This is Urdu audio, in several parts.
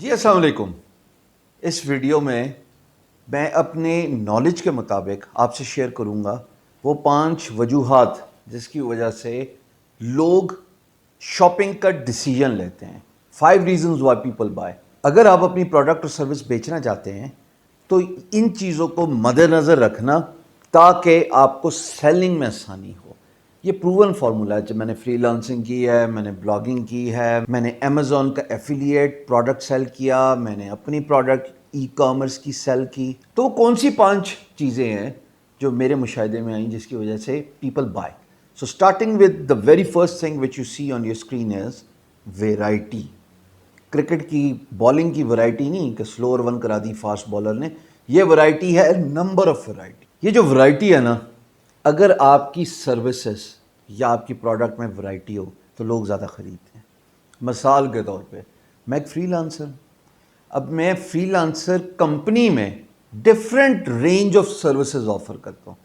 جی السلام علیکم. اس ویڈیو میں اپنے نالج کے مطابق آپ سے شیئر کروں گا وہ 5 وجوہات جس کی وجہ سے لوگ شاپنگ کا ڈیسیجن لیتے ہیں. 5 ریزنز وائی پیپل بائی. اگر آپ اپنی پروڈکٹ اور سروس بیچنا چاہتے ہیں تو ان چیزوں کو مد نظر رکھنا تاکہ آپ کو سیلنگ میں آسانی ہو. یہ پروون فارمولا ہے. جب میں نے فری لانسنگ کی ہے، میں نے بلاگنگ کی ہے، میں نے امیزون کا ایفیلیٹ پروڈکٹ سیل کیا، میں نے اپنی پروڈکٹ ای کامرس کی سیل کی، تو کون سی 5 چیزیں ہیں جو میرے مشاہدے میں آئیں جس کی وجہ سے people buy. So starting with the very first thing which you see on your screen is variety. Cricket کی بالنگ کی ورائٹی نہیں کہ سلور ون کرا دی فاسٹ بالر نے، یہ ورائٹی ہے نمبر آف ورائٹی. یہ جو ورائٹی ہے نا، اگر آپ کی سروسز یا آپ کی پروڈکٹ میں ورائٹی ہو تو لوگ زیادہ خریدتے ہیں. مثال کے طور پہ میں ایک فری لانسر ہوں. اب میں فری لانسر کمپنی میں different range of services offer کرتا ہوں.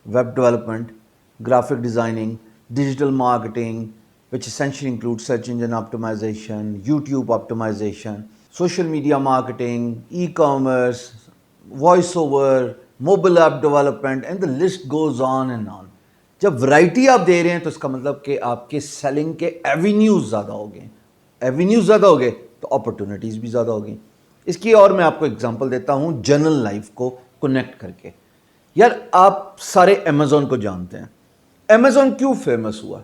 Web development, graphic designing, digital marketing which essentially includes search engine optimization, YouTube optimization, social media marketing, e-commerce, voice over, mobile app development, and the list goes on and on. جب ورائٹی آپ دے رہے ہیں تو اس کا مطلب کہ آپ کے سیلنگ کے ایوینیوز زیادہ ہو گئے. ایوینیوز زیادہ ہو گئے تو اپرچونیٹیز بھی زیادہ ہو گئیں. اس کی اور میں آپ کو اگزامپل دیتا ہوں جنرل لائف کو کنیکٹ کر کے. یار آپ سارے امیزون کو جانتے ہیں. امیزون کیوں فیمس ہوا؟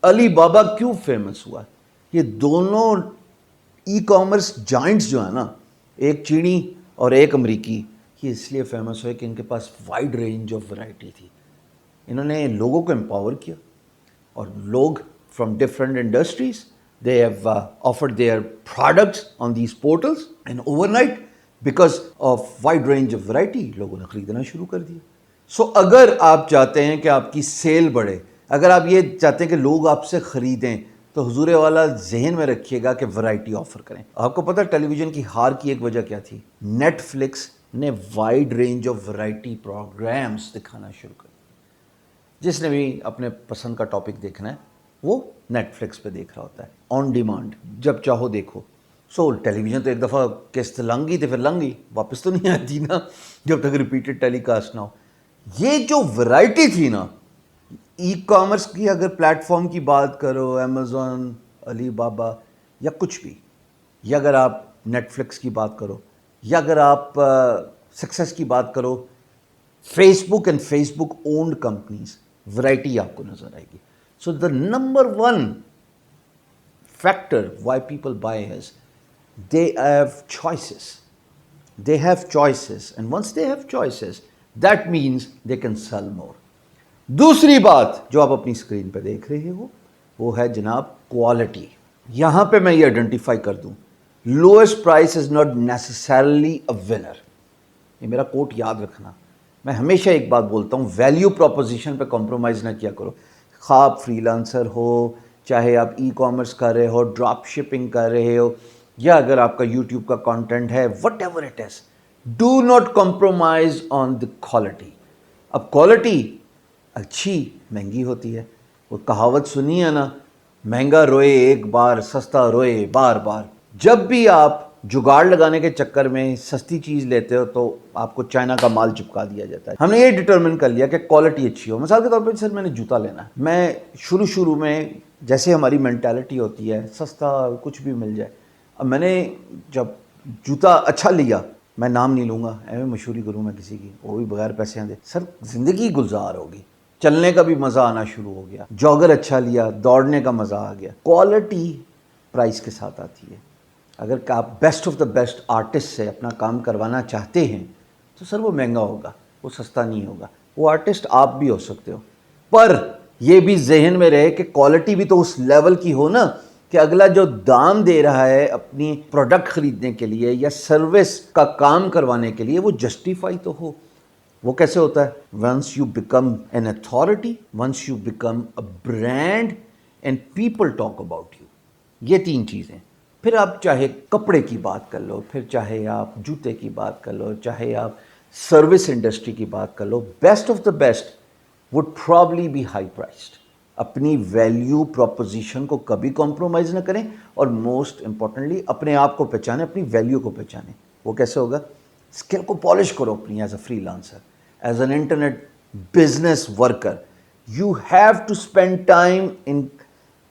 علی بابا کیوں فیمس ہوا؟ یہ دونوں ای کامرس جائنٹس جو ہیں نا، ایک چینی اور ایک امریکی، یہ اس لیے فیمس ہوئے کہ ان کے پاس وائڈ رینج آف ورائٹی تھی. انہوں نے لوگوں کو امپاور کیا اور لوگ from different industries they have offered their products on these portals and overnight because of wide range of variety لوگوں نے خریدنا شروع کر دیا. سو اگر آپ چاہتے ہیں کہ آپ کی سیل بڑھے، اگر آپ یہ چاہتے ہیں کہ لوگ آپ سے خریدیں، تو حضور والا ذہن میں رکھیے گا کہ ورائٹی آفر کریں. آپ کو پتہ ٹیلی ویژن کی ہار کی ایک وجہ کیا تھی؟ نیٹ فلکس نے wide range of variety programmes دکھانا شروع کر دیا. جس نے بھی اپنے پسند کا ٹاپک دیکھنا ہے وہ نیٹ فلکس پہ دیکھ رہا ہوتا ہے آن ڈیمانڈ، جب چاہو دیکھو. سو ٹیلی ویژن تو ایک دفعہ قسط لنگ گئی تو پھر لنگ گئی، واپس تو نہیں آتی نا جب تک ریپیٹڈ ٹیلی کاسٹ نہ ہو. یہ جو ورائٹی تھی نا، ای کامرس کی اگر پلیٹ فارم کی بات کرو، امیزون، علی بابا یا کچھ بھی، یا اگر آپ نیٹ فلکس کی بات کرو، یا اگر آپ سکسیس کی بات کرو، Facebook and Facebook owned companies, variety آپ کو نظر آئے گی. So the number 1 factor why people buy is they have choices. They have choices, and once they have choices, that means they can sell more. دوسری بات جو آپ اپنی اسکرین پہ دیکھ رہے ہو وہ ہے جناب کوالٹی. یہاں پہ میں یہ آئیڈینٹیفائی کر دوں، lowest price is not necessarily a winner. یہ میرا کوٹ یاد رکھنا. میں ہمیشہ ایک بات بولتا ہوں، ویلیو پروپوزیشن پہ کمپرومائز نہ کیا کرو. خواہ آپ فری لانسر ہو، چاہے آپ ای کامرس کر رہے ہو، ڈراپ شپنگ کر رہے ہو، یا اگر آپ کا یوٹیوب کا کانٹینٹ ہے، what ever it is, do not compromise on the quality. اب کوالٹی اچھی مہنگی ہوتی ہے. وہ کہاوت سنی ہے نا، مہنگا روئے ایک بار، سستا روئے بار بار. جب بھی آپ جگاڑ لگانے کے چکر میں سستی چیز لیتے ہو تو آپ کو چائنا کا مال چپکا دیا جاتا ہے. ہم نے یہ ڈٹرمن کر لیا کہ کوالٹی اچھی ہو. مثال کے طور پہ سر میں نے جوتا لینا ہے، میں شروع میں جیسے ہماری مینٹیلٹی ہوتی ہے سستا کچھ بھی مل جائے. اب میں نے جب جوتا اچھا لیا، میں نام نہیں لوں گا، ایویں مشہوری کروں میں کسی کی، وہ بھی بغیر پیسے دے، سر زندگی گلزار ہوگی، چلنے کا بھی مزہ آنا شروع ہو گیا. جاگر اچھا لیا، دوڑنے کا مزہ آ گیا. کوالٹی پرائز کے ساتھ آتی ہے. اگر آپ best of the best artist سے اپنا کام کروانا چاہتے ہیں تو سر وہ مہنگا ہوگا، وہ سستا نہیں ہوگا. وہ آرٹسٹ آپ بھی ہو سکتے ہو، پر یہ بھی ذہن میں رہے کہ کوالٹی بھی تو اس لیول کی ہو نا کہ اگلا جو دام دے رہا ہے اپنی پروڈکٹ خریدنے کے لیے یا سروس کا کام کروانے کے لیے وہ جسٹیفائی تو ہو. وہ کیسے ہوتا ہے؟ Once you become an authority, once you become a brand and people talk about you. یہ 3 چیزیں. پھر آپ چاہے کپڑے کی بات کر لو، پھر چاہے آپ جوتے کی بات کر لو، چاہے آپ سروس انڈسٹری کی بات کر لو، best of the best would probably be high priced. اپنی ویلیو پروپوزیشن کو کبھی کمپرومائز نہ کریں اور موسٹ امپورٹنٹلی اپنے آپ کو پہچانیں, اپنی ویلیو کو پہچانیں. وہ کیسے ہوگا؟ اسکل کو پالش کرو اپنی as a freelancer, as an internet business worker. You have to spend time in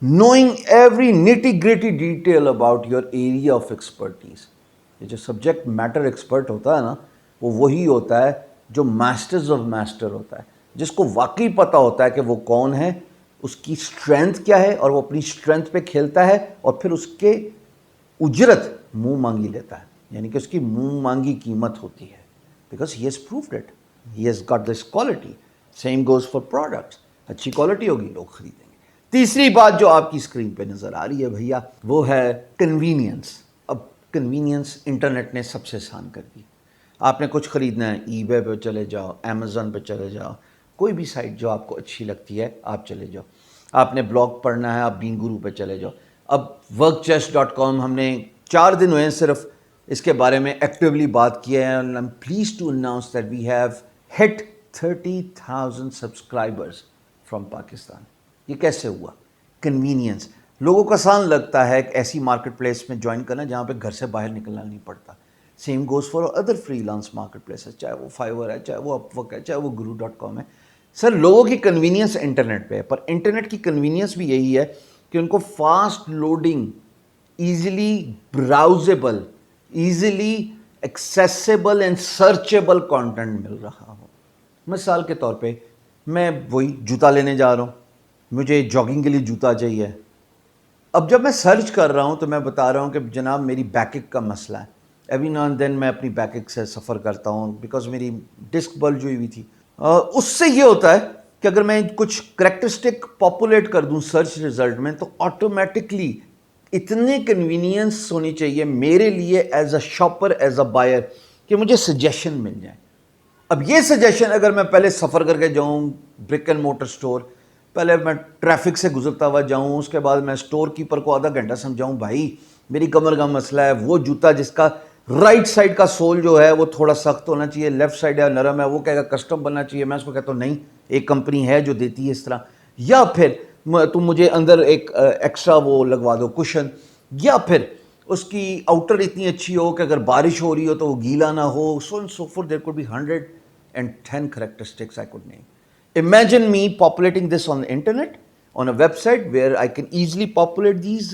knowing every nitty gritty detail about your area of expertise. یہ جو سبجیکٹ میٹر ایکسپرٹ ہوتا ہے نا, وہ وہی ہوتا ہے جو ماسٹرز آف ماسٹر ہوتا ہے, جس کو واقعی پتہ ہوتا ہے کہ وہ کون ہے, اس کی اسٹرینتھ کیا ہے, اور وہ اپنی اسٹرینتھ پہ کھیلتا ہے اور پھر اس کے اجرت منہ مانگی لیتا ہے, یعنی کہ اس کی منہ مانگی قیمت ہوتی ہے, because he has proved it, he has got this quality. Same goes for products. اچھی کوالٹی ہوگی, لوگ خریدیں گے. تیسری بات جو آپ کی اسکرین پہ نظر آ رہی ہے بھیا, وہ ہے کنوینئنس. اب کنوینئنس انٹرنیٹ نے سب سے آسان کر دی. آپ نے کچھ خریدنا ہے, ای بے پہ چلے جاؤ, امیزون پہ چلے جاؤ, کوئی بھی سائٹ جو آپ کو اچھی لگتی ہے آپ چلے جاؤ. آپ نے بلاگ پڑھنا ہے, آپ بین گرو پہ چلے جاؤ. اب workchest.com ہم نے 4 دن ہوئے ہیں صرف اس کے بارے میں ایکٹیولی بات کی ہے, and I'm pleased to announce that we have hit 30,000 subscribers from Pakistan. یہ کیسے ہوا؟ کنوینئنس. لوگوں کو آسان لگتا ہے ایک ایسی مارکیٹ پلیس میں جوائن کرنا جہاں پہ گھر سے باہر نکلنا نہیں پڑتا. Same goes for other free lance market places, چاہے وہ فائیور ہے, چاہے وہ اپ ورک ہے, چاہے وہ guru.com ہے. سر لوگوں کی کنوینئنس انٹرنیٹ پہ ہے, پر انٹرنیٹ کی کنوینئنس بھی یہی ہے کہ ان کو fast loading, easily browsable, easily accessible and searchable content مل رہا ہو. مثال کے طور پہ میں وہی جوتا لینے جا رہا ہوں, مجھے جاگنگ کے لیے جوتا چاہیے. اب جب میں سرچ کر رہا ہوں تو میں بتا رہا ہوں کہ جناب میری بیک ایک کا مسئلہ ہے. ایوری ناؤ اینڈ دین میں اپنی بیک ایک سے سفر کرتا ہوں بیکاز میری ڈسک بلج ہوئی تھی. اس سے یہ ہوتا ہے کہ اگر میں کچھ کریکٹرسٹک پاپولیٹ کر دوں سرچ رزلٹ میں تو آٹومیٹکلی اتنے کنوینئنس ہونی چاہیے میرے لیے as a shopper, as a buyer, کہ مجھے سجیشن مل جائیں. اب یہ سجیشن اگر میں پہلے سفر کر کے جاؤں برک اینڈ موٹر سٹور, پہلے میں ٹریفک سے گزرتا ہوا جاؤں, اس کے بعد میں سٹور کیپر کو آدھا گھنٹہ سمجھاؤں بھائی میری کمر کا مسئلہ ہے, وہ جوتا جس کا رائٹ سائڈ کا سول جو ہے وہ تھوڑا سخت ہونا چاہیے, لیفٹ سائڈ ہے نرم ہے, وہ کہے گا کسٹم بننا چاہیے. میں اس کو کہتا ہوں نہیں, ایک کمپنی ہے جو دیتی ہے اس طرح. یا پھر تم مجھے اندر ایک ایکسٹرا وہ لگوا دو کشن, یا پھر اس کی آؤٹر اتنی اچھی ہو کہ اگر بارش ہو رہی ہو تو وہ گیلا نہ ہو. So and so forth, there could be 110 characteristics I could name. Imagine me populating this on the internet, on a website where I can easily populate these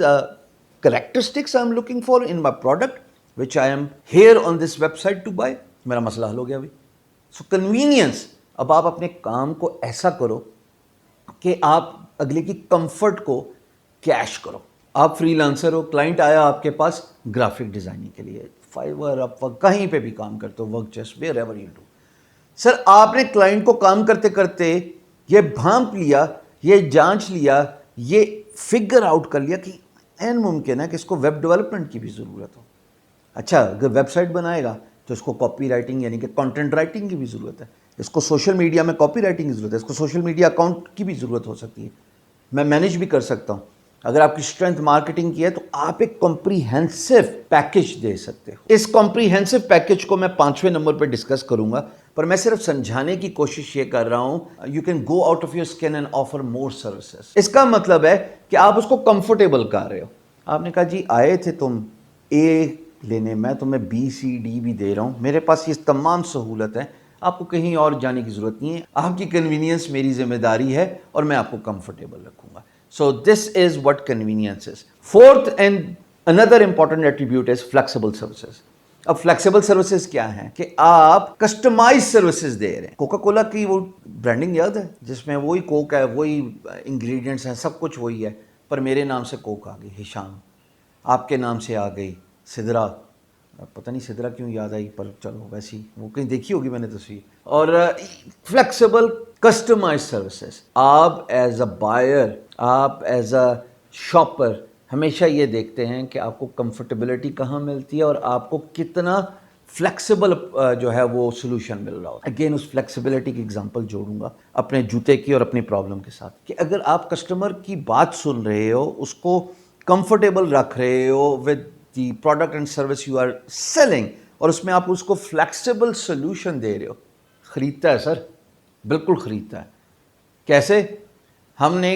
characteristics I'm looking for in my product, which I am here on this website to buy. میرا مسئلہ حل ہو گیا بھائی. سو کنوینئنس. اب آپ اپنے کام کو ایسا کرو کہ آپ اگلے کی کمفرٹ کو کیش کرو. آپ فری لانسر ہو, کلائنٹ آیا آپ کے پاس گرافک ڈیزائننگ کے لیے, فائیور, اپ ورک, کہیں پہ بھی کام کرتے ہو, work chest, wherever you do. Sir آپ نے کلائنٹ کو کام کرتے کرتے یہ بھانپ لیا, یہ جانچ لیا, یہ فگر آؤٹ کر لیا کہ این ممکن ہے کہ اس کو ویب ڈیولپمنٹ کی بھی ضرورت ہو. اچھا اگر ویب سائٹ بنائے گا تو اس کو کاپی رائٹنگ یعنی کہ کانٹینٹ رائٹنگ کی بھی ضرورت ہے, اس کو سوشل میڈیا میں کاپی رائٹنگ کی ضرورت ہے, اس کو سوشل میڈیا اکاؤنٹ کی بھی ضرورت ہو سکتی ہے. میں مینیج بھی کر سکتا ہوں. اگر آپ کی اسٹرینتھ مارکیٹنگ کی ہے تو آپ ایک کمپریہنسو پیکج دے سکتے ہو. اس کمپریہنسو پیکج کو میں 5ویں نمبر پہ ڈسکس کروں گا, پر میں صرف سمجھانے کی کوشش یہ کر رہا ہوں. You can go out of your skin and offer more services. اس کا مطلب ہے کہ آپ اس کو کمفرٹیبل کر رہے ہو. آپ نے کہا جی آئے تھے تم اے لینے, میں تمہیں بی سی ڈی بھی دے رہا ہوں, میرے پاس یہ تمام سہولت ہے, آپ کو کہیں اور جانے کی ضرورت نہیں ہے, آپ کی کنوینئنس میری ذمہ داری ہے اور میں آپ کو کمفرٹیبل رکھوں گا. So this is what convenience is. Fourth and another important attribute is flexible services. اب فلیکسیبل سروسز کیا ہیں کہ آپ کسٹمائز سروسز دے رہے ہیں. کوکا کولا کی وہ برانڈنگ یاد ہے جس میں وہی کوک ہے, وہی انگریڈینٹس ہیں, سب کچھ وہی ہے, پر میرے نام سے کوک آ گئی ہشام, آپ کے نام سے آ گئی سدرا. پتہ نہیں سدرا کیوں یاد آئی, پر چلو ویسی وہ کہیں دیکھی ہوگی میں نے تصویر. اور فلیکسیبل کسٹمائز سروسز. آپ ایز اے بائر, آپ ایز اے شاپر ہمیشہ یہ دیکھتے ہیں کہ آپ کو کمفرٹیبلٹی کہاں ملتی ہے اور آپ کو کتنا فلیکسیبل جو ہے وہ سلوشن مل رہا ہوتا ہے. اگین اس فلیکسیبلٹی کی ایگزامپل جوڑوں گا اپنے جوتے کی اور اپنی پرابلم کے ساتھ, کہ اگر آپ کسٹمر کی بات سن رہے ہو, اس کو کمفرٹیبل رکھ رہے ہو with the product and service you are selling, اور اس میں آپ اس کو فلیکسیبل سلوشن دے رہے ہو, خریدتا ہے سر, بالکل خریدتا ہے. کیسے؟ ہم نے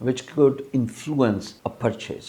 which could influence a purchase.